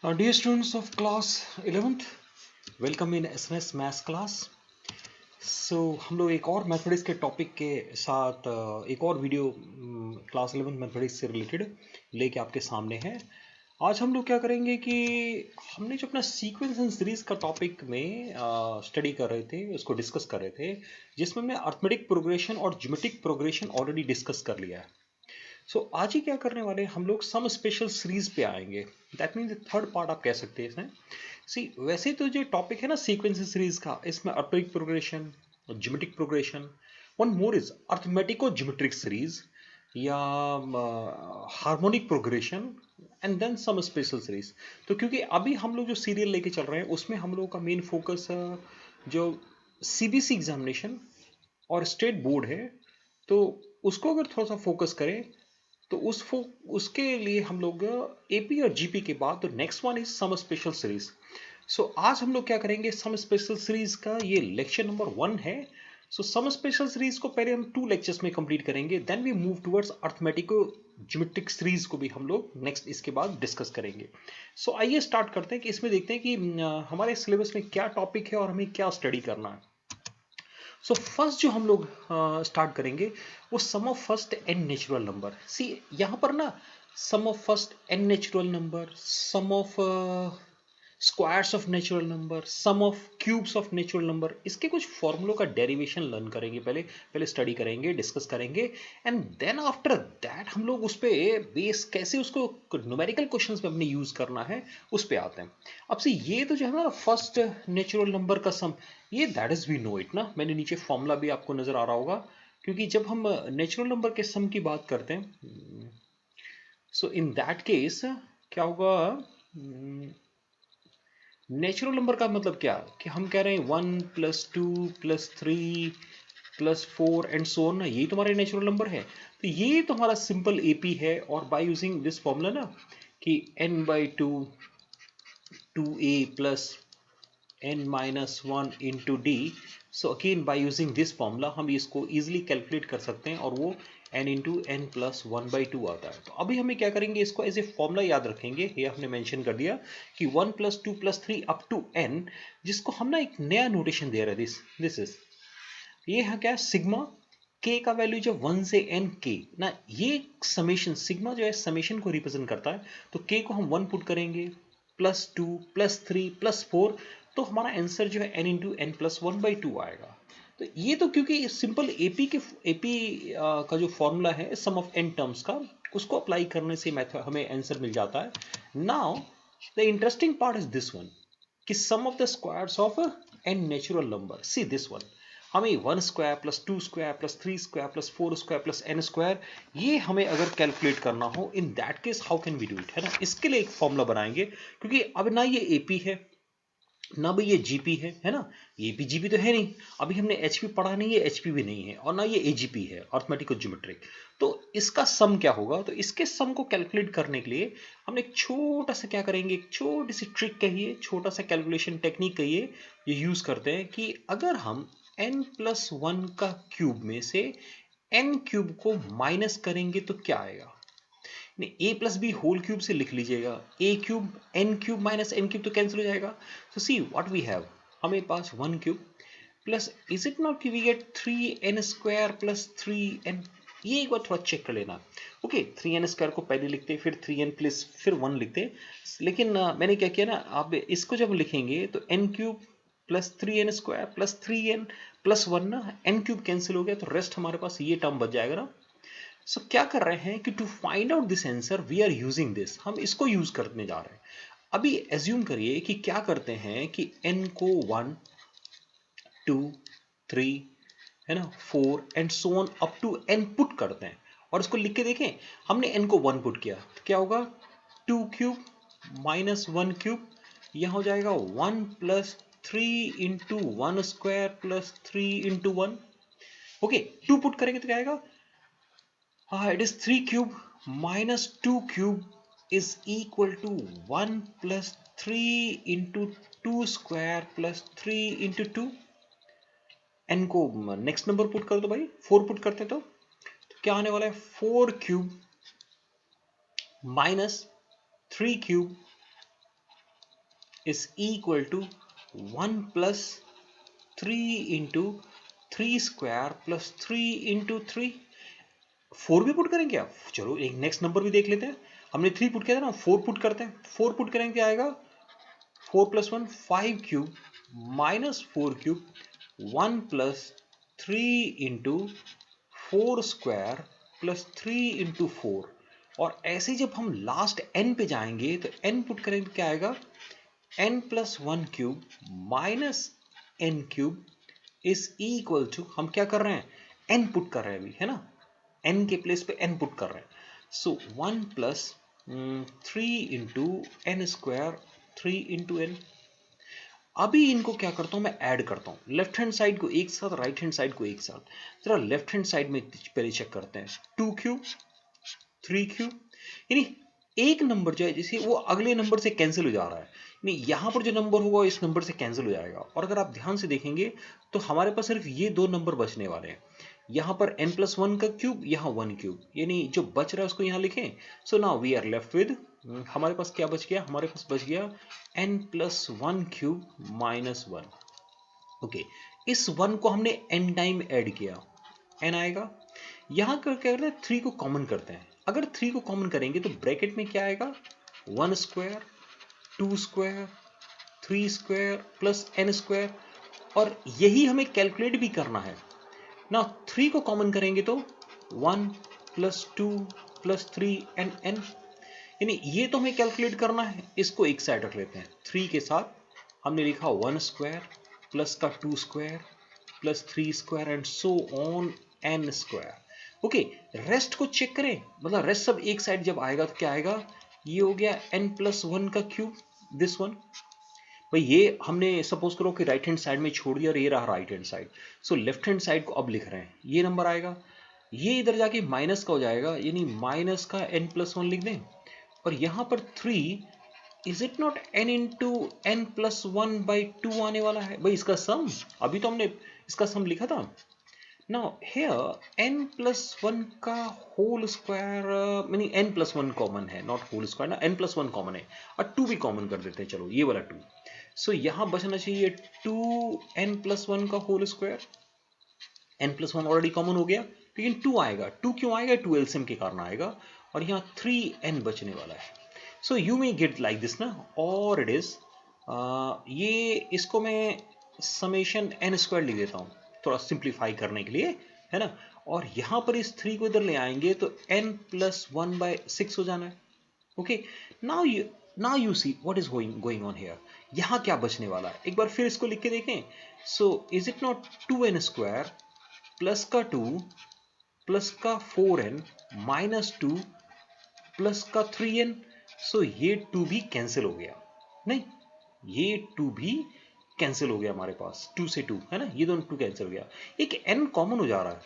Dear students of class 11th, welcome in SMS maths class. हम लोग एक और मैथमेटिक्स के टॉपिक के साथ एक और वीडियो क्लास 11 मैथमेटिक्स से रिलेटेड लेके आपके सामने है। आज हम लोग क्या करेंगे कि हमने जो अपना सीक्वेंस एंड सीरीज का टॉपिक में स्टडी कर रहे थे, उसको डिस्कस कर रहे थे, जिसमें हमने अर्थमेटिक प्रोग्रेशन और ज्योमेट्रिक प्रोग्रेशन ऑलरेडी डिस्कस कर लिया है। आज ही क्या करने वाले हैं, हम लोग सम स्पेशल सीरीज पे आएंगे। दैट मीन्स थर्ड पार्ट आप कह सकते हैं इसमें। वैसे तो जो टॉपिक है ना सीक्वेंस सीरीज का, इसमें अर्थमेटिक प्रोग्रेशन और geometric progression, one more is arithmetico geometric series या harmonic progression and then some special series. तो क्योंकि अभी हम लोग जो सीरियल लेके चल रहे हैं उसमें हम लोगों का मेन फोकस जो सीबीसी एग्जामिनेशन और स्टेट बोर्ड है, तो उसको अगर थोड़ा सा फोकस करें तो उसके लिए हम लोग एपी और जीपी के बाद तो next one is some special series. आज हम लोग क्या करेंगे, सम स्पेशल सीरीज का ये लेक्चर नंबर 1 है। सम स्पेशल सीरीज को पहले हम 2 लेक्चर्स में कंप्लीट करेंगे, then we move towards arithmetico geometric series को भी हम लोग नेक्स्ट इसके बाद डिस्कस करेंगे। आइए स्टार्ट करते हैं कि इसमें देखते हैं कि हमारे सिलेबस में क्या टॉपिक है और हमें क्या स्टडी करना है। फर्स्ट जो हम लोग स्टार्ट करेंगे वो sum of first n natural number. यहाँ पर ना sum of first n natural number, sum of squares of natural number, sum of cubes of natural number, इसके कुछ फॉर्मूलों का डेरिवेशन लर्न करेंगे, पहले पहले स्टडी करेंगे, डिस्कस करेंगे, एंड देन आफ्टर दैट हम लोग उस पर बेस कैसे उसको न्यूमेरिकल क्वेश्चंस में अपने यूज करना है उस पर आते हैं। अब से ये तो जो है ना फर्स्ट नेचुरल नंबर का सम, ये that is we know it ना, मैंने नीचे फॉर्मूला भी आपको नजर आ रहा होगा। क्योंकि जब हम नेचुरल नंबर के सम की बात करते हैं, इन दैट केस क्या होगा, नेचुरल नंबर का मतलब क्या कि हम कह रहे हैं 1+2+3+4 एंड सो ऑन ना, यही तुम्हारे नेचुरल नंबर है। तो ये तुम्हारा सिंपल एपी है, और बाय यूजिंग दिस फॉर्मूला ना कि n/2 2a plus n-1 into D. Again by using this formula हम इसको इजीली कैलकुलेट कर सकते हैं, और वो n इंटू एन प्लस 1/2 आता है। तो अभी हमें क्या करेंगे, इसको एज ए फॉर्मूला याद रखेंगे, ये हमने मेंशन कर दिया कि 1+2+3 अप टू n, जिसको हम ना एक नया नोटेशन दे रहे हैं, दिस इज, ये है क्या, सिग्मा k का वैल्यू जो 1 से n k ना, ये समेशन सिग्मा जो है समेशन को रिप्रेजेंट करता है। तो k को हम 1 पुट करेंगे, +2+3+4, तो हमारा आंसर जो है n इंटू एन प्लस 1/2 आएगा। तो ये तो क्योंकि सिंपल एपी का जो फॉर्मूला है सम ऑफ n टर्म्स का, उसको अप्लाई करने से मेथड हमें आंसर मिल जाता है। Now the interesting part is this one, कि sum of the squares of n natural number, see this one, हमें 1 square plus 2 square plus 3 square plus 4 square plus n square, ये हमें अगर कैलकुलेट करना हो, in that case how can we do it, है ना। इसके लिए एक फॉर्मूला बनाएंगे, क्योंकि अब ना ये एपी है ना भाई ये जीपी है ना, ये भी जीपी तो है नहीं, अभी हमने एचपी पढ़ा नहीं है, एचपी भी नहीं है, और ना ये एजीपी है, अर्थमेटिक और ज्योमेट्रिक। तो इसका सम क्या होगा, तो इसके सम को कैलकुलेट करने के लिए हमने एक छोटा सा क्या करेंगे, एक छोटी सी ट्रिक कहिए, छोटा सा कैलकुलेशन टेक्निक कहिए, ये यूज करते हैं कि अगर हम n+1 का क्यूब में से n क्यूब को माइनस करेंगे तो क्या आएगा। नहीं, a plus B whole cube से लिख लीजिएगा, a cube n cube minus n cube तो कैंसिल हो जाएगा। सी व्हाट वी हैव, हमें पास 1 cube plus, is it not कि we get 3n² plus 3n, ये एक बार थोड़ा चेक कर लेना। ओके, 3n² को पहले लिखते, फिर 3n प्लस फिर 1 लिखते, लेकिन मैंने क्या किया ना, आप इसको जब लिखेंगे तो n cube plus 3n² plus 3n plus 1 ना, n क्यूब कैंसिल हो गया, तो रेस्ट हमारे पास ये टर्म बच जाएगा ना। क्या कर रहे हैं कि to find out this answer we are using this, हम इसको यूज करने जा रहे हैं। अभी एज्यूम करिए कि क्या करते हैं कि n को 1 2 3 है ना 4 and so on up to n put करते हैं, और इसको लिख के देखें। हमने n को 1 पुट किया तो क्या होगा, 2 क्यूब माइनस 1 क्यूब, यह हो जाएगा 1 plus 3 into 1² plus 3 into 1। Okay, 2 put करेंगे तो क्या आएगा, it is 3 cube minus 2 cube is equal to 1 plus 3 into 2 square plus 3 into 2। n को नेक्स्ट नंबर पुट कर दो भाई, 4 पुट करते तो क्या आने वाला है, 4 cube minus 3 cube is equal to 1 plus 3 into 3 square plus 3 into 3। 4 भी पुट करेंगे आप, चलो एक नेक्स्ट नंबर भी देख लेते हैं। हमने 3 पुट किया था ना, 4 पुट करते हैं। 4 पुट करेंगे क्या आएगा, 4 plus 1 5 cube minus 4 cube 1 plus 3 into 4 square plus 3 into 4। और ऐसे जब हम लास्ट n पे जाएंगे तो n पुट करेंगे क्या आएगा, n plus 1 cube minus n cube is equal to, हम क्या कर रहे हैं, n पुट कर रहे हैं अभी, है ना, n के प्लेस पे n पुट कर रहे हैं। So 1 plus 3 into n square 3 into n. अभी इनको क्या करता हूं मैं, ऐड करता हूं लेफ्ट हैंड साइड को एक साथ, राइट हैंड साइड को एक साथ। जरा लेफ्ट हैंड साइड में पहले चेक करते हैं, 2 क्यूब 3 क्यूब, यानी एक नंबर जो है जैसे वो अगले नंबर से कैंसिल हो जा रहा है, यानी यहां पर जो नंबर होगा इस नंबर से कैंसिल हो जाएगा। और अगर आप ध्यान से देखेंगे तो हमारे पास सिर्फ ये दो नंबर बचने वाले हैं, यहां पर n प्लस 1 का क्यूब, यहां 1 क्यूब, यानी जो बच रहा है उसको यहां लिखें। So now we are left with, हमारे पास क्या बच गया, हमारे पास बच गया n plus 1 cube minus 1। Okay, इस 1 को हमने n टाइम ऐड किया, n आएगा। यहां कर क्या करते हैं, 3 को कॉमन करते हैं। अगर 3 को कॉमन करेंगे तो ब्रैकेट में क्या आएगा, 1 square 2 square 3 square plus n square. और यही हमें कैलकुलेट भी करना है ना। 3 को कॉमन करेंगे तो 1 प्लस 2 प्लस 3 एंड n, यानी ये तो हमें कैलकुलेट करना है। इसको एक साइड रख लेते हैं, 3 के साथ हमने लिखा 1 स्क्वायर प्लस का 2 square plus 3 square and so on n square. Okay, rest को चेक करें, मतलब रेस्ट सब एक साइड जब आएगा तो क्या आएगा, ये हो गया n प्लस 1 का क्यूब, दिस वन। भाई ये हमने सपोज करो कि राइट हैंड साइड में छोड़ दिया और ये रहा right hand side. So left hand side को अब लिख रहे हैं, ये नंबर आएगा, ये इधर जाके माइनस का हो जाएगा, यानी माइनस का n प्लस 1 लिख दें। और यहां पर 3, is it not n into n plus 1 by 2 आने वाला है भाई, इसका सम, अभी तो हमने इसका सम लिखा था। नाउ हियर n प्लस 1 का whole square, meaning n plus 1 common है, नॉट होल स्क्वायर ना, n प्लस 1 कॉमन है और 2 भी कॉमन कर देते हैं, चलो ये वाला 2। सो यहां बचना चाहिए 2n प्लस 1 का whole square, n plus 1 already common हो गया, लेकिन 2 आएगा, 2 क्यों आएगा, 2 एलसीएम के कारण आएगा, और यहां 3n बचने वाला है। So you may gate like this ना, और इट इज, ये इसको मैं समेशन n स्क्वायर लिख देता हूं थोड़ा सिंप्लीफाई करने के लिए, है ना। और यहां पर इस 3 को इधर ले आएंगे तो n प्लस 1 बाय 6 हो जाना है। Okay, now you see what is going on here, यहां क्या बचने वाला है, एक बार फिर इसको लिख के देखें। सो is it not 2n square plus का 2 प्लस का 4n माइनस 2 प्लस का 3n। सो ये 2 भी कैंसिल हो गया, नहीं ये 2 भी कैंसिल हो गया हमारे पास, 2 से 2 है ना, ये दोनों 2 कैंसिल हो गया, एक n कॉमन हो जा रहा है।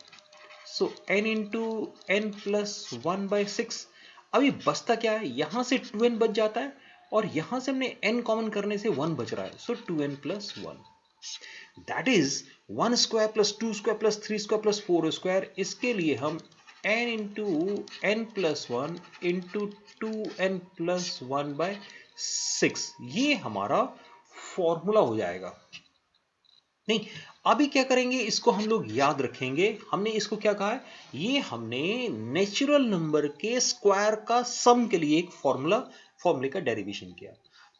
So n into n plus 1 by 6। अभी बचता क्या है, यहां से 2n बच जाता है और यहां से हमने n कॉमन करने से 1 बच रहा है, so 2n plus 1, that is 1 square plus 2 square plus 3 square plus 4 square. इसके लिए हम n into n plus 1 into 2n plus 1 by 6, ये हमारा फॉर्मूला हो जाएगा। नहीं, अभी क्या करेंगे, इसको हम लोग याद रखेंगे, हमने इसको क्या कहा है, ये हमने नेचुरल नंबर के स्क्वायर का सम के लिए एक फॉर्मूले का डेरिवेशन किया।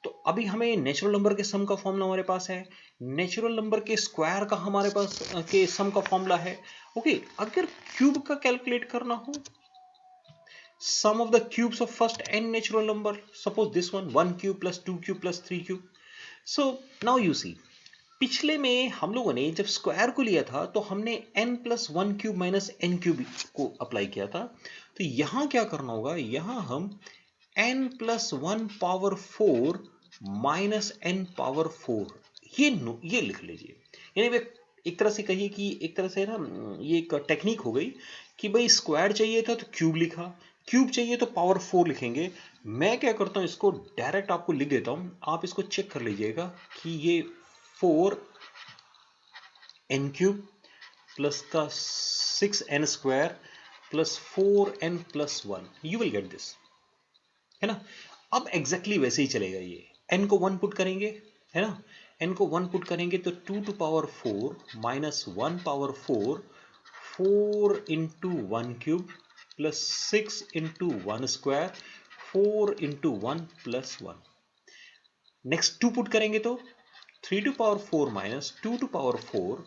तो अभी हमें नेचुरल नंबर के सम का फॉर्मूला हमारे पास है, नेचुरल नंबर के स्क्वायर का हमारे पास के सम का फॉर्मूला है। ओके, अगर क्यूब का कैलकुलेट करना हो, sum of the cubes of first n natural number, suppose this one cube plus 2 cube plus 3 cube। so now you see, पिछले में हम लोगों ने जब स्क्वायर को लिया था तो हमने n plus 1 cube minus n cube को अप्लाई किया था। तो यहां क्या करना होगा, यहां हम n plus 1 power 4 minus n power 4, ये लिख लीजिए। यानी एक तरह से कहिए कि एक तरह से ना, ये एक टेक्निक हो गई कि भाई स्क्वायर चाहिए था तो क्यूब लिखा, क्यूब चाहिए तो पावर 4 लिखेंगे। मैं क्या करता हूं, इसको डायरेक्ट आपको लिख देता हूं, आप इसको चेक कर लीजिएगा कि ये 4n क्यूब प्लस का 6n square plus 4n plus 1, you will get this, है ना। अब एग्जैक्टली वैसे ही चलेगा ये, n को 1 पुट करेंगे, है ना, n को 1 पुट करेंगे तो 2 to power 4 minus 1 power 4, 4 into 1 cube plus 6 into 1 square, 4 into 1 plus 1। Next 2 put करेंगे तो 3 to power 4 minus 2 to power 4,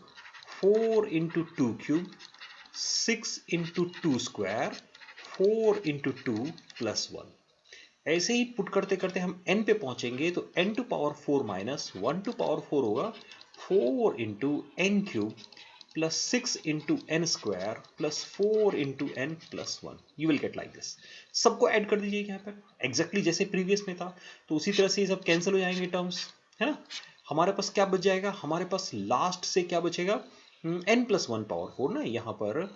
4 into 2 cube, 6 into 2 square, 4 into 2 plus 1। ऐसे ही पुट करते करते हम n पे पहुंचेंगे तो n to power 4 minus 1 to power 4 होगा 4 into n cube plus 6 into n square plus 4 into n plus 1। You will get like this. सबको add कर दीजिए यहाँ पर एग्जैक्टली जैसे प्रीवियस में था, तो उसी तरह से ये सब कैंसिल हो जाएंगे टर्म्स, है ना। हमारे पास क्या बच जाएगा, हमारे पास लास्ट से क्या बचेगा, n प्लस 1 पावर 4 ना, यहाँ पर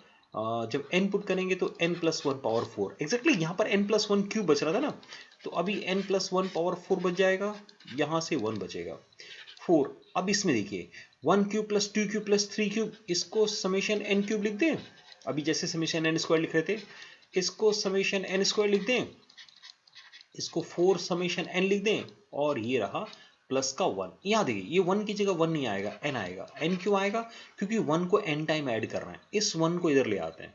जब n पुट करेंगे तो n प्लस 1 पावर 4 एग्जैक्टली यहाँ पर n प्लस 1 क्यूब बच रहा था ना, तो अभी n प्लस 1 पावर 4 बच जाएगा, यहाँ से 1 बचेगा 4। अब इसमें देखिए 1 cube plus 2 cube plus 3 cube, इसको समेशन n क्यूब लिख दें, अभी जैसे समेशन n स्क्वायर लिख रहे थे इसको समेशन n स्क्वायर लिख दें, इसको 4 समेशन n लिख दें, और ये रहा प्लस का 1। यहाँ देखिए ये 1 की जगह 1 नहीं आएगा, n आएगा। n क्यों आएगा, क्योंकि 1 को n टाइम ऐड कर रहे हैं, इस 1 को इधर ले आते हैं।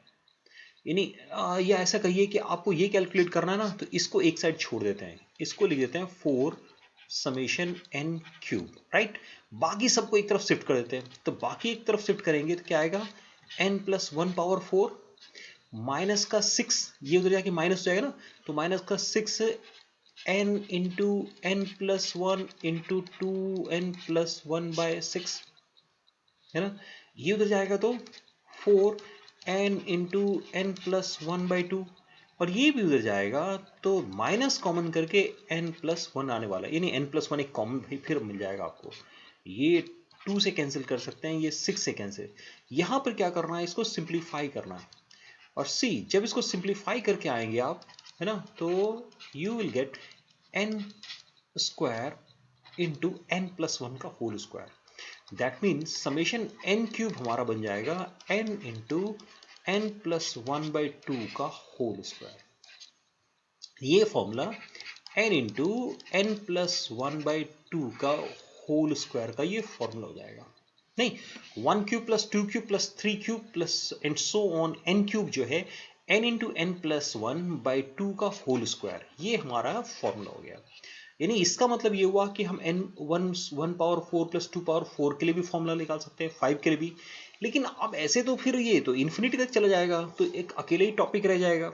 यानी या ऐसा कहिए कि आपको ये कैलकुलेट करना है ना, तो इसको एक साइड छोड़ देते हैं, इसको लिख देते हैं 4 समेशन n क्यूब, राइट। बाकी सबको एक तरफ शिफ्ट कर देते हैं, तो बाकी एक तरफ शिफ्ट करेंगे तो क्या आएगा, n प्लस 1 पावर 4 माइनस का 6, ये उधर जाके माइनस हो जाएगा ना, तो माइनस का 6 n into n plus 1 into 2n plus 1 by 6, है ना। ये उधर जाएगा तो 4n into n plus 1 by 2, और ये भी उधर जाएगा तो माइनस कॉमन करके n प्लस 1 आने वाला है, यानी n प्लस 1 एक कॉमन भी फिर मिल जाएगा आपको। ये 2 से कैंसिल कर सकते हैं, ये 6 से कैंसिल। यहां पर क्या करना है, इसको सिंप्लीफाई करना है, और सी जब इसको सिंप्लीफाई करके आएंगे आप, है ना, तो you will get n square into n plus 1 का whole square. That means summation n cube हमारा बन जाएगा n into n plus 1 by 2 का होल स्क्वायर। ये formula n into n plus 1 by 2 का होल स्क्वायर का ये फॉर्मूला हो जाएगा। नहीं, 1 cube plus 2 cube plus 3 cube plus and so on n cube जो है n into n plus 1 by 2 का होल स्क्वायर, ये हमारा फॉर्मूला हो गया। यानी इसका मतलब ये हुआ कि हम n 1 पावर 4 प्लस 2 पावर 4 के लिए भी फॉर्मूला निकाल सकते हैं, 5 के लिए भी। लेकिन अब ऐसे तो फिर ये तो इन्फिनिटी तक चला जाएगा, तो एक अकेले ही टॉपिक रह जाएगा।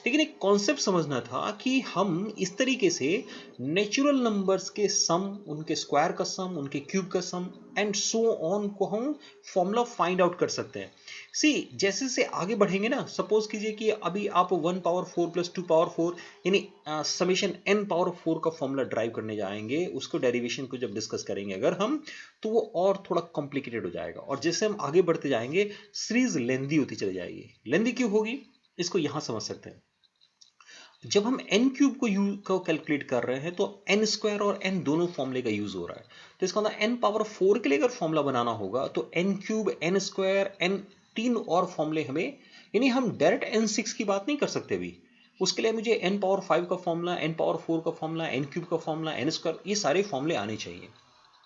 लेकिन एक कॉन्सेप्ट समझना था कि हम इस तरीके से नेचुरल नंबर्स के सम, उनके स्क्वायर का सम, उनके क्यूब का सम एंड सो ऑन को हम फॉर्मूला फाइंड आउट कर सकते हैं। सी जैसे जैसे आगे बढ़ेंगे ना, सपोज कीजिए कि अभी आप 1 पावर 4 प्लस 2 पावर 4 यानी समेशन n पावर 4 का फॉर्मूला ड्राइव करने जाएंगे, उसको डेरिवेशन को जब डिस्कस करेंगे अगर हम, तो वो और थोड़ा कॉम्प्लिकेटेड हो जाएगा, और जैसे हम आगे बढ़ते जाएंगे सीरीज लेंदी होती चली जाएगी। लेंदी क्यों होगी, इसको यहां समझ सकते हैं। जब हम n क्यूब को कैलकुलेट कर रहे हैं तो n स्क्वायर और n दोनों फॉर्मूले का यूज हो रहा है, तो इसका मतलब n पावर 4 के लिए अगर फॉर्मूला बनाना होगा तो n cube, n square, n तीन और फॉर्मूले हमें, यानी हम डायरेक्ट n6 की बात नहीं कर सकते अभी, उसके लिए मुझे n पावर 5 का फॉर्मूला, n पावर 4 का फॉर्मूला, n क्यूब का फॉर्मूला, n स्क्वायर, ये सारे फॉर्मूले आने चाहिए।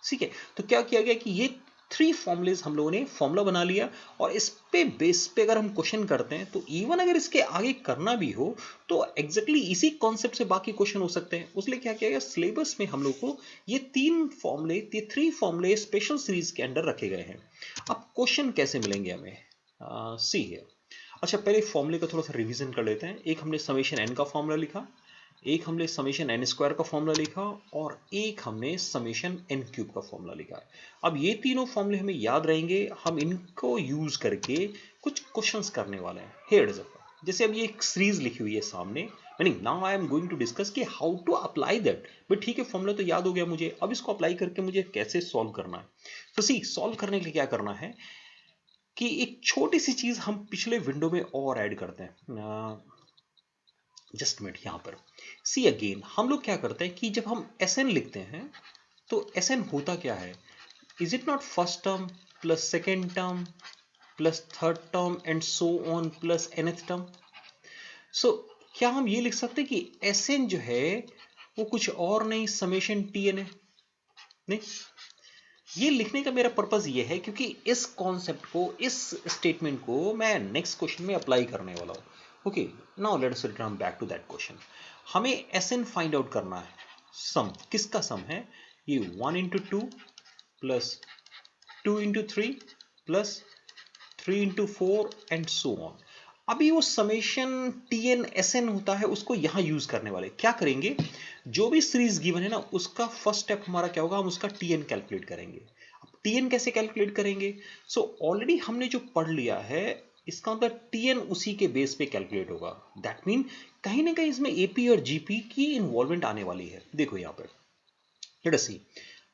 ठीक है, तो क्या किया गया कि ये 3 फॉर्मूलेज हम लोगों ने फॉर्मूला बना लिया, और इस पे बेस पे अगर हम क्वेश्चन करते हैं तो इवन अगर इसके आगे करना भी हो तो एग्जैक्टली इसी कॉन्सेप्ट से बाकी क्वेश्चन हो सकते हैं। उसलिए क्या किया गया, सिलेबस में हम लोग को ये 3 फॉर्मूले, ये 3 फॉर्मूले स्पेशल सीरीज के अंडर रखे गए हैं। अब क्वेश्चन कैसे मिलेंगे हमें, सी है। अच्छा, पहले फॉर्मूले का थोड़ा सा रिवीजन कर लेते हैं। एक हमने समेशन n का फॉर्मूला लिखा, एक हमने समेशन n स्क्वायर का फॉर्मूला लिखा, और एक हमने समेशन n क्यूब का फॉर्मूला लिखा। अब ये तीनों फॉर्मूले हमें याद रहेंगे, हम इनको यूज करके कुछ क्वेश्चंस करने वाले हैं। Here is it. जैसे अब ये एक सीरीज लिखी हुई है सामने, meaning now I am going to discuss कि how to apply that. But ठीक है, फॉर्मूला तो याद हो गया मुझे, अब इसको अप्लाई करके मुझे कैसे सॉल्व करना है। तो सी सॉल्व करने के लिए क्या करना है कि एक छोटी सी चीज हम पिछले विंडो में और ऐड करते हैं। जस्ट मिनट, यहां पर सी अगेन हम लोग क्या करते हैं कि जब हम Sn लिखते हैं तो Sn होता क्या है, is it not first term plus second term plus third term and so on plus nth term. So क्या हम ये लिख सकते हैं कि Sn जो है वो कुछ और नहीं समेशन टी एन है। नहीं, ये लिखने का मेरा पर्पस ये है क्योंकि इस कॉन्सेप्ट को, इस स्टेटमेंट को मैं नेक्स्ट क्वेश्चन में अप्लाई करने वाला हूँ। Okay, now let us return back to that question. हमें एस एन फाइंड आउट करना है। सम किसका सम है? ये 1 इंटू two plus 2 into three plus 3 into four and so on. अभी वो summation T n S n होता है, उसको यहां यूज करने वाले क्या करेंगे, जो भी सीरीज गिवन है ना उसका फर्स्ट स्टेप हमारा क्या होगा, हम उसका टी एन कैलकुलेट करेंगे। अब टी एन कैसे कैलकुलेट करेंगे? सो ऑलरेडी हमने जो पढ़ लिया है, इसका मतलब टी एन उसी के बेस पे कैलकुलेट होगा। दैट मीन कहीं ना कहीं इसमें एपी और जीपी की इन्वॉल्वमेंट आने वाली है। देखो यहां पर लेट अस सी,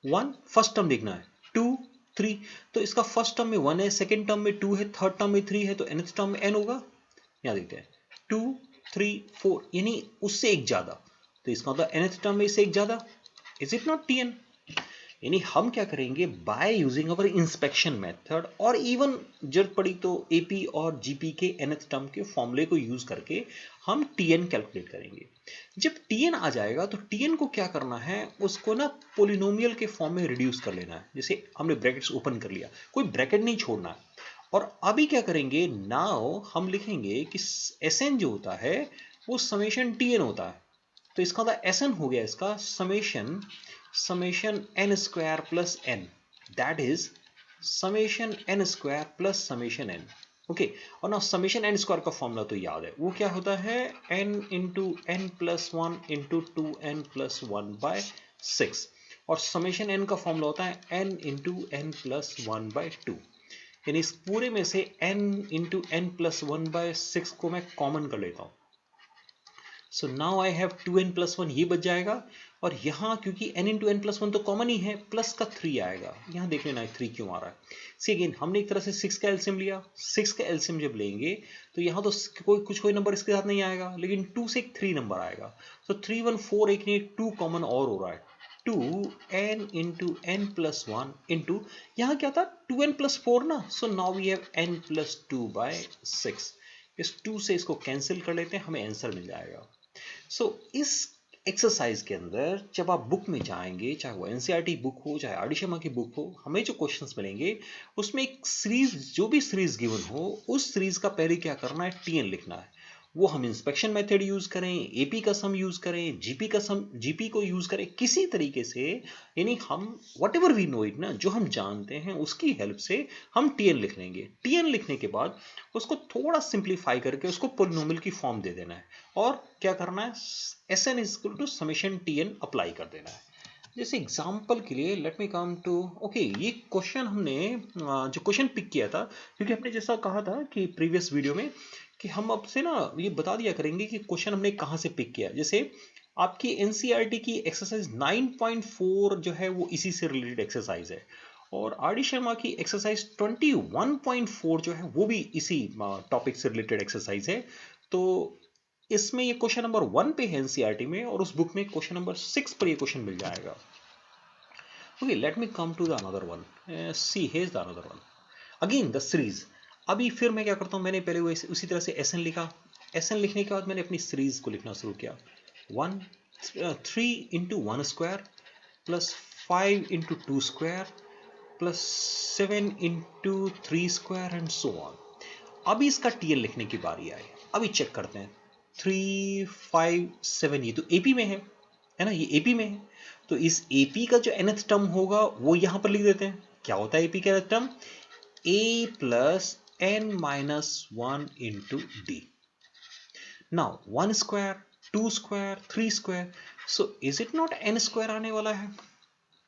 1 फर्स्ट टर्म देखना है, 2 3, तो इसका फर्स्ट टर्म में 1 है, सेकंड टर्म में 2 है, थर्ड टर्म में 3 है, तो nth टर्म में n होगा। यहां देखते हैं 2 3 4, यानी उससे एक ज्यादा, तो इसका मतलब nth टर्म में इससे एक ज्यादा। Is it not tn? यानी हम क्या करेंगे, by using our inspection method और इवन जरूरत पड़ी तो एपी और जीपी के nth टर्म के फॉर्मूले को यूज करके हम टीएन कैलकुलेट करेंगे। जब टीएन आ जाएगा तो टीएन को क्या करना है, उसको ना पोलिनोमियल के फॉर्म में रिड्यूस कर लेना है। जैसे हमने ब्रैकेट्स ओपन कर लिया, कोई ब्रैकेट नहीं छोड़ना है। और अभी क्या करेंगे, नाउ हम लिखेंगे कि एस एन जो होता है वो समेशन टीएन होता है। तो इसका मतलब एस एन हो गया इसका summation n square plus n, that is summation n square plus summation n. Okay, और ना समेशन एन स्क्वायर का फॉर्मूला तो याद है, वो क्या होता है, n into n plus one into two n plus one by six. और समेशन एन का फॉर्मूला होता है n into n plus one by two. यानी इस पूरे में से n into n plus one by six को मैं कॉमन कर लेता हूं। So now I have 2n plus one, ये बच जाएगा। और यहां क्योंकि n into n plus one तो कॉमन ही है, प्लस का 3 आएगा। यहां देख लेना 3 क्यों आ रहा है। सी अगेन, हमने एक तरह से 6 का एलसीएम लिया, 6 का एलसीएम जब लेंगे तो यहां तो कोई नंबर इसके साथ नहीं आएगा, लेकिन 2 से एक 3 नंबर आएगा। तो 3 1 4, एक नहीं 2 कॉमन और हो रहा है, 2n into n plus one into, यहां क्या था 2n प्लस फोर ना, so now we have n plus two by six. इस 2 से इसको कैंसिल कर लेते हैं, हमें आंसर मिल जाएगा। इस एक्सरसाइज के अंदर जब आप बुक में जाएंगे, चाहे वो एनसीईआरटी बुक हो चाहे आर डी शर्मा की बुक हो, हमें जो क्वेश्चंस मिलेंगे उसमें एक सीरीज, जो भी सीरीज गिवन हो उस सीरीज का पहले क्या करना है, टीएन लिखना है। वो हम इंस्पेक्शन मेथड यूज करें, एपी का सम यूज करें, जीपी का सम, जीपी को यूज करें, किसी तरीके से, यानी हम whatever we know it ना, जो हम जानते हैं उसकी हेल्प से हम टीएन लिख लेंगे। टीएन लिखने के बाद उसको थोड़ा सिंप्लीफाई करके उसको पोलिनोमियल की फॉर्म दे देना है, और क्या करना है, S n is equal to summation T n apply कर देना है। जैसे एग्जाम्पल के लिए let me come to, okay, ये क्वेश्चन हमने जो क्वेश्चन पिक किया था, क्योंकि हमने जैसा कहा था कि प्रीवियस वीडियो में कि हम अब से ना ये बता दिया करेंगे कि क्वेश्चन हमने कहाँ से पिक किया। जैसे आपकी एनसीईआरटी की एक्सरसाइज 9.4 जो है वो इसी से रिलेटेड एक्सरसाइज है, और आर डी शर्मा की एक्सरसाइज 21.4 जो है वो भी इसी टॉपिक से रिलेटेड एक्सरसाइज है। तो इसमें ये क्वेश्चन नंबर 1 पे है एनसीईआरटी में, और उस बुक में क्वेश्चन नंबर 6 पर ये क्वेश्चन मिल जाएगा। Okay, let me come to the another one. See here is the another one, again the series. अभी फिर मैं क्या करता हूं, मैंने पहले वो उसी तरह से एस एन लिखा, एस एन लिखने के बाद मैंने अपनी सीरीज को लिखना शुरू किया। 3 into one square plus 5 into two square plus 7 into three square and so on. अभी इसका टीएल लिखने की बारी आई। अभी चेक करते हैं, 3 5 7, ये तो एपी में है ना, ये एपी में है। तो इस एपी का जो nth टर्म होगा वो यहां पर लिख देते हैं। क्या होता है एपी का nth term, a plus n minus one into d. Now 1 square, 2 square, 3 square, so is it not n square आने वाला है?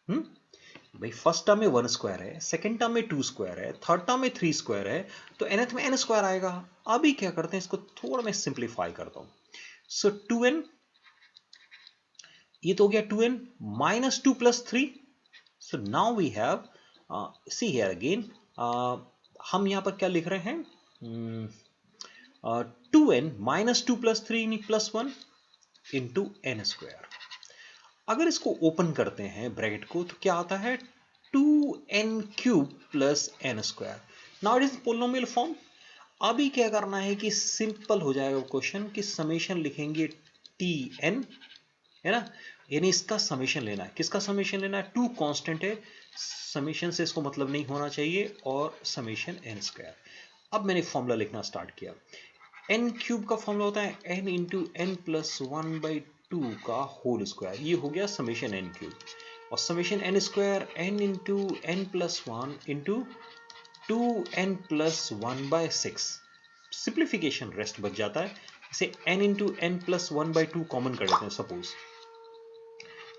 भाई फर्स्ट टर्म में 1 स्क्वायर है, सेकंड टर्म में 2 स्क्वायर है, थर्ड टर्म में 3 स्क्वायर है, तो nth में n स्क्वायर आएगा। अभी क्या करते हैं, इसको थोड़ा मैं सिंप्लीफाई करता हूं। सो 2n, ये तो हो गया 2n minus 2 plus 3। So now we have, see here again, हम यहां पर क्या लिख रहे हैं, 2n minus 2 plus 3 plus 1 into n square. अगर इसको ओपन करते हैं ब्रैकेट को, तो क्या आता है, 2n cube plus n square. Now it is polynomial form. अभी क्या करना है कि सिंपल हो जाएगा क्वेश्चन, कि समेशन लिखेंगे टी एन, है ना, यानी इसका समेशन लेना है। किसका समेशन लेना है? टू कांस्टेंट है, समेशन से इसको मतलब नहीं होना चाहिए, और समेशन एन स्क्वायर। अब मैंने फॉर्मूला लिखना स्टार्ट किया। एन क्यूब का फॉर्मूला होता है n into n plus one by two का होल स्क्वायर। ये हो गया समेशन एन क्यूब। और summation n square n into n plus one into two n plus one by six. Simplification rest बच जाता है। इसे n into n plus one by two common कर लेते हैं सपोज,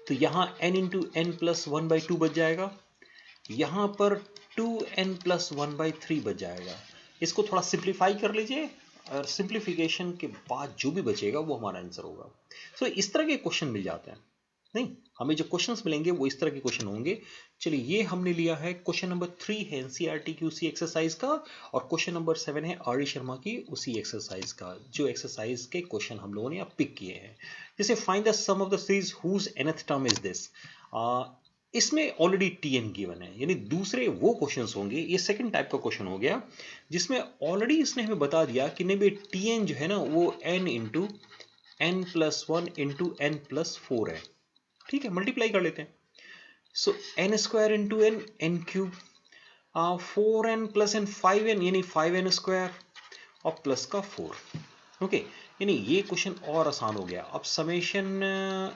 तो यहां n into n plus one by two बच जाएगा, यहां पर 2n plus one by three बच जाएगा। इसको थोड़ा सिंप्लीफाई कर लीजिए, और सिंप्लीफिकेशन के बाद जो भी बचेगा वो हमारा आंसर होगा। सो इस तरह के क्वेश्चन मिल जाते हैं। नहीं, हमें जो क्वेश्चंस मिलेंगे वो इस तरह के क्वेश्चन होंगे। चलिए, ये हमने लिया है क्वेश्चन नंबर 3 है एनसीईआरटी की उसी एक्सरसाइज का, और क्वेश्चन नंबर 7 है आर डी शर्मा की उसी एक्सरसाइज का, जो एक्सरसाइज के क्वेश्चन हम लोगों ने अब पिक किए हैं। जैसे find the sum of the series whose nth term is this. इसमें ऑलरेडी टीएन गिवन है, यानी दूसरे वो क्वेश्चंस होंगे, ये सेकंड टाइप का क्वेश्चन हो गया जिसमें ऑलरेडी इसने हमें बता दिया कि नहीं भाई टीएन जो है ना वो n into n plus one into n plus four है। ठीक है, मल्टीप्लाई कर लेते हैं। So n square into n, n cube, four n plus n five n, यानी फाइव एन स्क्वायर, और प्लस का फोर। ओके, यानी ये क्वेश्चन और आसान हो गया। अब समेशन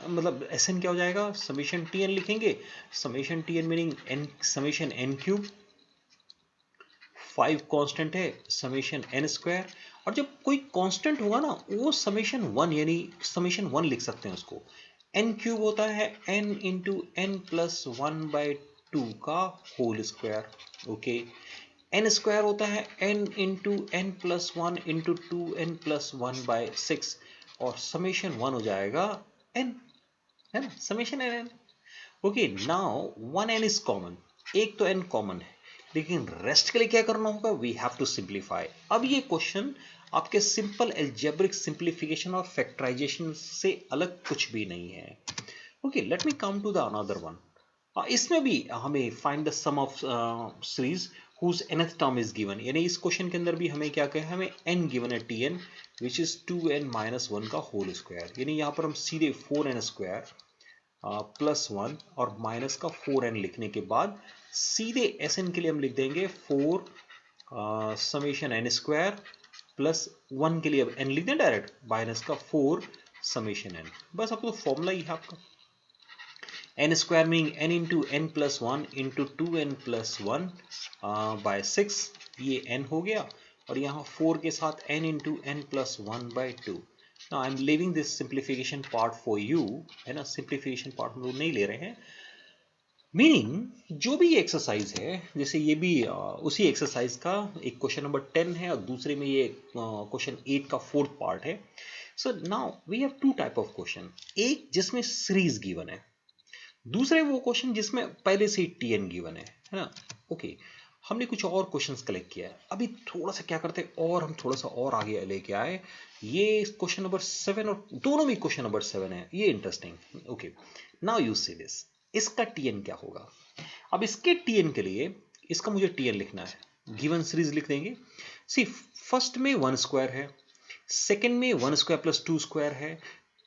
मतलब एस एन क्या हो जाएगा, समेशन टी एन लिखेंगे। Summation T n meaning n, summation n cube, five constant है, समेशन एन स्क्वायर। और जब कोई कांस्टेंट होगा ना वो समेशन वन, यानी समेशन वन लिख सकते हैं उसको। एन क्यूब होता है n into n plus one by two का whole square. Okay, n square होता है n into n plus one into two n plus one by six, और समेशन वन हो जाएगा एन, है ना, summation n n. Okay, now one n is common, एक तो एन कॉमन है, लेकिन रेस्ट के लिए क्या करना होगा, वी हैव टू सिंप्लीफाई। अब ये क्वेश्चन आपके सिंपल एल्जेब्रिक सिंप्लीफिकेशन और फैक्टराइजेशन से अलग कुछ भी नहीं है। Okay, let me come to the another one. इसमें भी हमें find the sum of series whose nth term is given, यानी इस क्वेश्चन के अंदर भी हमें क्या कहे, हमें n गिवन है tn which is 2n minus one का होल स्क्वायर। यानी यहाँ पर हम सीधे 4n स्क्वायर प्लस वन और माइनस का 4n लिखने के बाद सीधे Sn के लिए हम लिख देंगे 4 summation n square plus one के लिए अब n लिख दें डायरेक्ट, माइनस का 4 समेशन n। बस आपको तो फॉर्मूला ही है आपका। n square meaning n into n plus one into two n plus one by six, ये n हो गया, और यहाँ 4 के साथ n into n plus one by two. Now I am living this simplification part for you, है ना, simplification part हम लोग नहीं ले रहे हैं। मीनिंग जो भी एक्सरसाइज है, जैसे ये भी उसी एक्सरसाइज का एक क्वेश्चन नंबर 10 है, और दूसरे में ये क्वेश्चन 8 का फोर्थ पार्ट है। So now we have two type of question, एक जिसमें सीरीज गिवन है, दूसरे वो क्वेश्चन जिसमें पहले से ही टीएन गिवन है ना। ओके, हमने कुछ और क्वेश्चंस कलेक्ट किया है। अभी थोड़ा सा क्या करते हैं, और हम थोड़ा सा और आगे लेके आए। ये क्वेश्चन नंबर 7 और दोनों में क्वेश्चन नंबर 7 है, ये interesting. Okay, now you see this, इसका टीएन क्या होगा। अब इसके टीएन के लिए इसका मुझे टीएन लिखना है, गिवन सीरीज लिख देंगे। सी, फर्स्ट में वन स्क्वायर है, सेकेंड में one square plus two square है,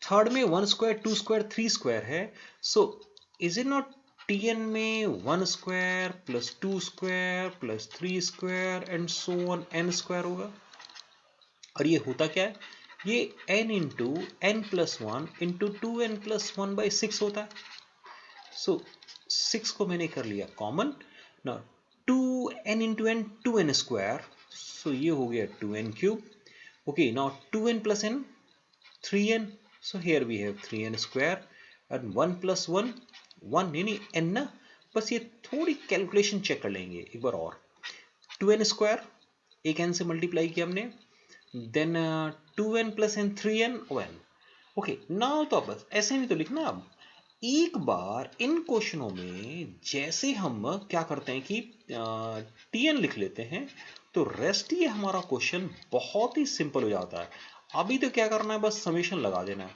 थर्ड में one square two square three square है। So is it not Tn में one square plus two square plus three square and so on n square होगा। और ये होता क्या है, ये n into n plus one into two n plus one by six होता है। सो सिक्स को मैंने कर लिया कॉमन। ना, two n into n two n square, so ये हो गया two n cube. Okay, now two n plus n three n, so here we have three n square, and one plus one one, यानी n ना। बस ये थोड़ी calculation check कर लेंगे एक बार और। टू एन स्क्वायर, एक एन से मल्टीप्लाई किया हमने, then two n plus n three n one. Okay, now तो बस ऐसे भी तो लिखना। अब एक बार इन क्वेश्चनों में जैसे हम क्या करते हैं कि टी एन लिख लेते हैं, तो रेस्ट ये हमारा क्वेश्चन बहुत ही सिंपल हो जाता है। अभी तो क्या करना है, बस समेशन लगा देना है,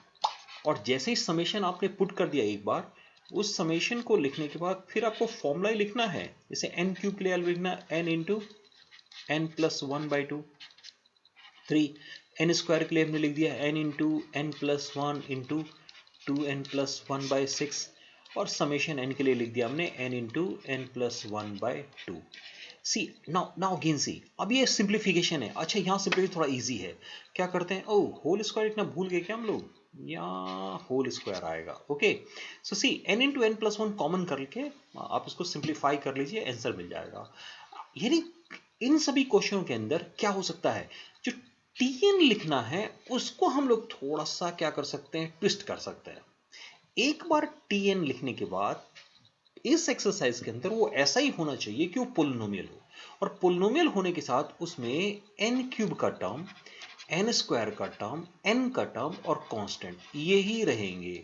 और जैसे ही समेशन आपने पुट कर दिया एक बार, उस समेशन को लिखने के बाद फिर आपको फॉर्मूला ही लिखना है। जैसे एन क्यूब के लिए लिखना n into n plus one by two, three n square के लिए हमने लिख दिया n into n plus one into 2n+1/6 और समेशन n के लिए लिख दिया हमने n इंटू n+1/2। सी नाउ अगेन सी, अब ये सिंप्लीफिकेशन है। अच्छा यहाँ सिंप्लीफिकेशन थोड़ा इजी है, क्या करते हैं, ओ होल स्क्वायर इतना भूल गए क्या हम लोग, यहाँ होल स्क्वायर आएगा। ओके सो सी n इंटू n+1 कॉमन करके आप इसको सिंप्लीफाई कर लीजिए, आंसर मिल जाएगा। यानी इन सभी क्वेश्चनों के अंदर क्या हो सकता है, जो tn लिखना है उसको हम लोग थोड़ा सा क्या कर सकते हैं, ट्विस्ट कर सकते हैं। एक बार tn लिखने के बाद इस एक्सरसाइज के अंदर वो ऐसा ही होना चाहिए कि वो पोलिनोमियल हो, और पोलिनोमियल होने के साथ उसमें n³ का टर्म, n² का टर्म, n का टर्म और कांस्टेंट ये ही रहेंगे।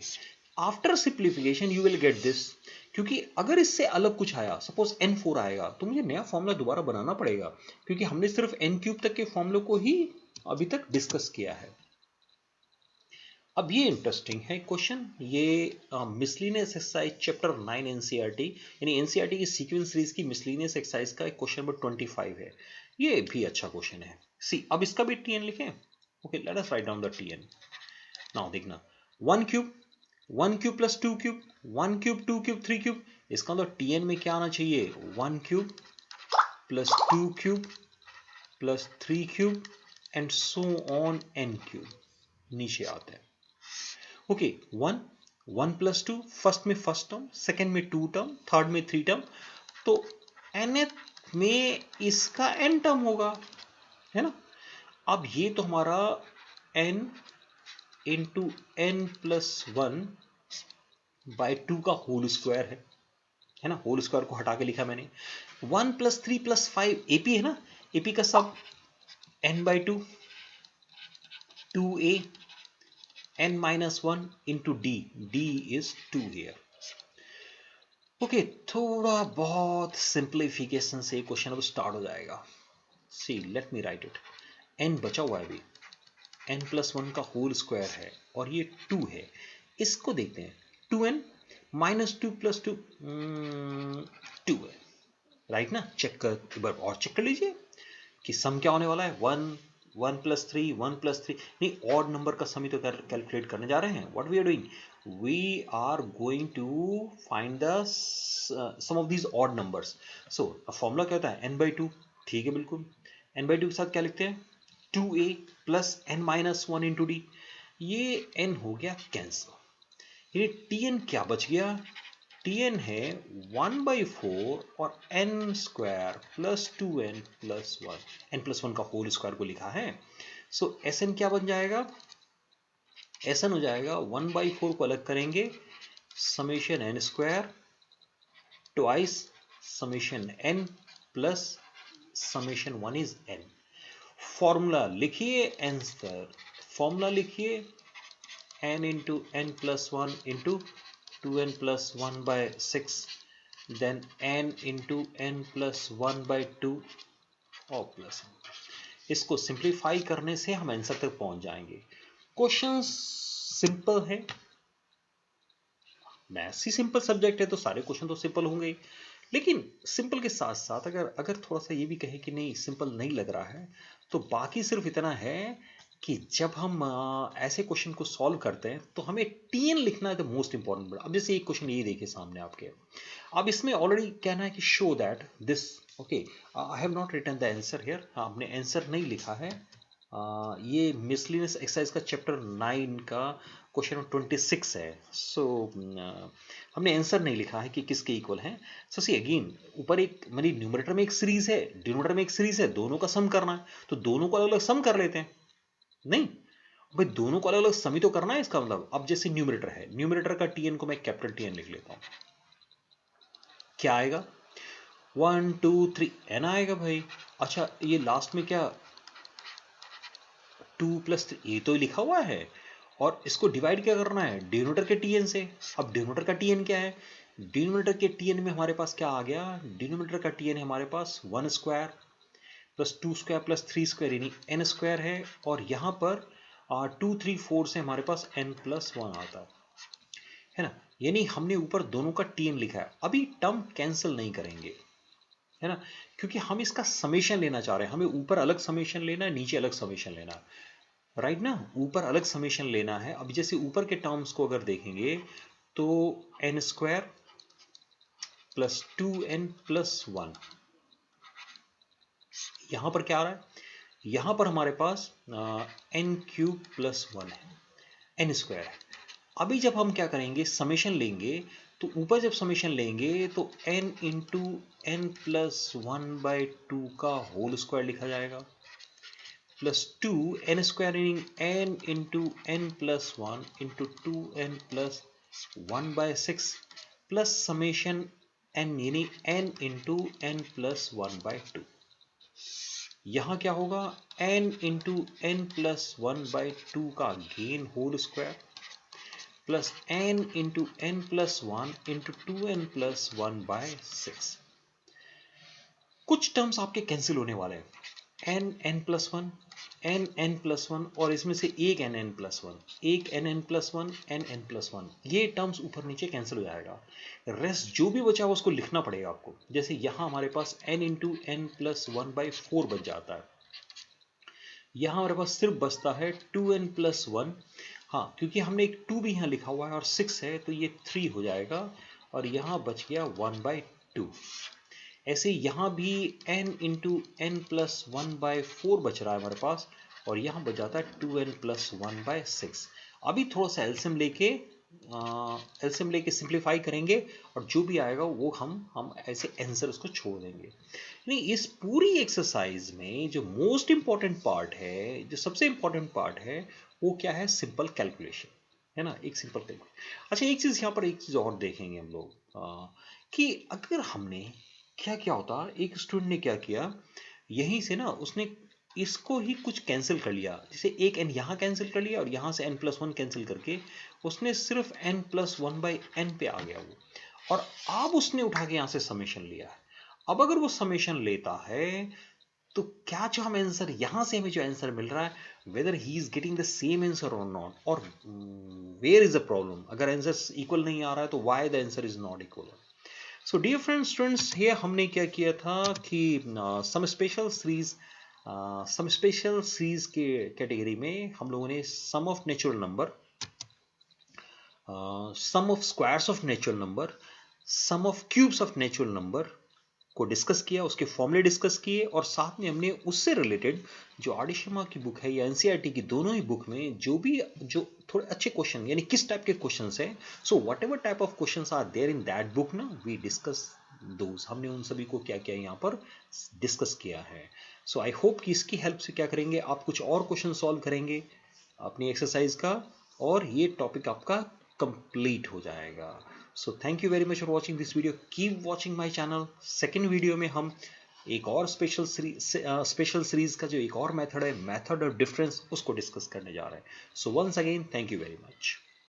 After simplification you will get this, क्योंकि अगर इससे अलग कुछ आया, सपोज n4 आएगा, तो मुझे नया फॉर्मूला दोबारा बनाना पड़ेगा, क्योंकि हमने सिर्फ n³ तक के फॉर्मूले को ही अभी तक डिस्कस किया है। अब ये इंटरेस्टिंग है क्वेश्चन, ये मिसलिनियस एक्सरसाइज चैप्टर 9 एनसीईआरटी, यानी एनसीईआरटी की सीक्वेंस सीरीज की मिसलिनियस एक्सरसाइज का क्वेश्चन नंबर 25 है। ये भी अच्छा क्वेश्चन है। सी अब इसका भी टीएन लिखें। Okay let us write down the TN. Now देखना, 1³ प्लस 2³ 1³ 2³ 3³, इसका मतलब टीएन में क्या आना चाहिए, 1³ plus 2³ plus 3³ and so on n³। नीचे आते हैं। ओके 1 प्लस 2, फर्स्ट में फर्स्ट टर्म, सेकेंड में 2 टर्म, थर्ड में 3 टर्म, तो nth में इसका n टर्म होगा, है ना। अब ये तो हमारा n इंटू n+1/2 का होल स्क्वायर है ना, होल स्क्वायर को हटा के लिखा मैंने। 1 + 3 + 5 एपी है ना, एपी का सब n/2 2a n-1 into d, d is 2 here. Okay थोड़ा बहुत सिंप्लीफिकेशन से क्वेश्चन अब स्टार्ट हो जाएगा। See let me write it, n बचा हुआ है अभी, n+1 का होल स्क्वायर है और ये 2 है। इसको देखते हैं, 2n -2 + 2 2 है, राइट ना। चेक कर, एक बार और चेक कर लीजिए कि सम क्या होने वाला है। 1 + 3 1 + 3, नहीं ऑड नंबर का सम ही तो कैलकुलेट करने जा रहे हैं। What we are doing, we are going to find the sum of these odd numbers. So formula क्या होता है, n/2, ठीक है बिल्कुल। n/2 के साथ क्या लिखते हैं, 2a plus n-1 into D, ये n हो गया कैंसिल। ये tn क्या बच गया, tn है 1/4 और n² plus 2n plus 1, n+1 का होल स्क्वायर को लिखा है। सो Sn क्या बन जाएगा, Sn हो जाएगा 1/4 को अलग करेंगे, summation n² twice summation n plus summation 1 is n। Formula लिखिए, आंसर फॉर्मूला लिखिए, n into n+1 into 2n + 1/6, then n into n+1/2 और प्लस। इसको सिंप्लीफाई करने से हम आंसर तक पहुंच जाएंगे। क्वेश्चन सिंपल है, मैथ्स ही सिंपल सब्जेक्ट है तो सारे क्वेश्चन तो सिंपल होंगे, लेकिन सिंपल के साथ साथ अगर थोड़ा सा ये भी कहे कि नहीं सिंपल नहीं लग रहा है, तो बाकी सिर्फ इतना है कि जब हम ऐसे क्वेश्चन को सॉल्व करते हैं तो हमें टीएन लिखना है, द मोस्ट इंपॉर्टेंट। अब जैसे एक क्वेश्चन ये देखिए सामने आपके, अब इसमें ऑलरेडी कहना है कि show that this, okay I have not written the answer here, आपने आंसर नहीं लिखा है। ये मिसलिनियस एक्सरसाइज का चैप्टर 9 का क्वेश्चन नंबर 26 है। सो हमने आंसर नहीं लिखा है कि किसके इक्वल है। सो सी अगेन, ऊपर एक मेरी न्यूमरेटर में एक सीरीज है, डिनोमिनेटर में एक सीरीज है, दोनों का सम करना है, तो दोनों को अलग अलग सम कर लेते हैं। नहीं भाई, दोनों को अलग अलग सम ही तो करना है, इसका मतलब अब जैसे न्यूमरेटर है, न्यूमरेटर का टीएन को मैं कैपिटल टीएन लिख लेता हूं, क्या आएगा 1 2 3 एन आएगा भाई। अच्छा ये लास्ट में क्या 2 + 3, ये तो लिखा हुआ है, और इसको डिवाइड क्या करना है, डिनोमिनेटर के टीएन से। अब डिनोमिनेटर का टीएन क्या है, डिनोमिनेटर के टीएन में हमारे पास क्या आ गया, डिनोमिनेटर का टीएन है हमारे पास 1² प्लस 2² प्लस 3² यानी n² है, और यहां पर 2 3 4 से हमारे पास n+1 आता है ना। यानी हमने ऊपर दोनों का टीएन लिखा है, अभी टर्म कैंसिल नहीं करेंगे, है ना, क्योंकि हम इसका समेशन लेना चाह रहे हैं, हमें ऊपर अलग समेशन लेना है, नीचे अलग समेशन लेना है। राइट ना, ऊपर अलग समेशन लेना है। अब जैसे ऊपर के टर्म्स को अगर देखेंगे तो एन स्क्वायर प्लस 2n+1, यहां पर क्या आ रहा है, यहां पर हमारे पास n³ + 1 है, एन स्क्वायर है। अभी जब हम क्या करेंगे, समेशन लेंगे, तो ऊपर जब समेशन लेंगे तो n इंटू n+1/2 का होल स्क्वायर लिखा जाएगा, plus 2 n square n into n+1 into 2n+1/6 plus summation n यानी n इंटू n+1/2। यहां क्या होगा, n इंटू n+1/2 का again whole square plus n into n+1 into 2n+1/6। कुछ terms आपके कैंसिल होने वाले हैं, n+1 n+1 और इसमें से एक n+1, एक n+1 n+1, ये टर्म्स ऊपर नीचे कैंसिल हो जाएगा। रेस्ट जो भी बचा है उसको लिखना पड़ेगा आपको। जैसे यहां हमारे पास n इंटू n+1/4 बच जाता है, यहां हमारे पास सिर्फ बचता है 2n+1। हाँ, क्योंकि हमने एक 2 भी यहां लिखा हुआ है और 6 है तो ये 3 हो जाएगा और यहां बच गया 1/2। ऐसे यहां भी n इंटू n+1/4 बच रहा है हमारे पास और यहां बच जाता है 2n+1/6। अभी थोड़ा सा एलसीएम लेके सिंप्लीफाई करेंगे और जो भी आएगा वो हम ऐसे आंसर उसको छोड़ देंगे। नहीं, इस पूरी एक्सरसाइज में जो मोस्ट इंपॉर्टेंट पार्ट है, जो सबसे इंपॉर्टेंट पार्ट है, वो क्या है, सिंपल कैलकुलेशन, है ना, एक सिंपल कैलकुलेशन। अच्छा, एक चीज यहाँ पर, एक चीज और देखेंगे हम लोग, कि अगर हमने क्या क्या होता, एक स्टूडेंट ने क्या किया, यहीं से ना उसने इसको ही कुछ कैंसिल कर लिया, जैसे एक n यहाँ कैंसिल कर लिया और यहाँ से n+1 कैंसिल करके उसने सिर्फ n+1/n पे आ गया वो, और अब उसने उठा के यहाँ से समेशन लिया है। अब अगर वो समेशन लेता है तो क्या जो हम आंसर यहां से हमें जो आंसर मिल रहा है, whether he is getting the same answer और नॉट, और वेयर इज द प्रॉब्लम, अगर आंसर इक्वल नहीं आ रहा है तो why the answer is not equal. So dear friends, students, ये हमने क्या किया था कि सम स्पेशल सीरीज के कैटेगरी में हम लोगों ने sum of natural number, sum of squares of natural number, sum of cubes of natural number को डिस्कस किया, उसके फॉर्मूले डिस्कस किए, और साथ में हमने उससे रिलेटेड जो आर डी शर्मा की बुक है या एनसीईआरटी की दोनों ही बुक में जो थोड़े अच्छे क्वेश्चन, यानी किस टाइप के क्वेश्चंस हैं, so whatever type of questions are there in that book ना, वी डिस्कस दोज, हमने उन सभी को क्या क्या यहाँ पर डिस्कस किया है। सो आई होप कि इसकी हेल्प से क्या करेंगे, आप कुछ और क्वेश्चन सॉल्व करेंगे अपनी एक्सरसाइज का, और ये टॉपिक आपका कंप्लीट हो जाएगा। So thank you very much for watching this video, keep watching my channel. Second video में हम एक और स्पेशल सीरीज का जो एक और मेथड है, मेथड ऑफ डिफरेंस, उसको डिस्कस करने जा रहे हैं। So once again thank you very much.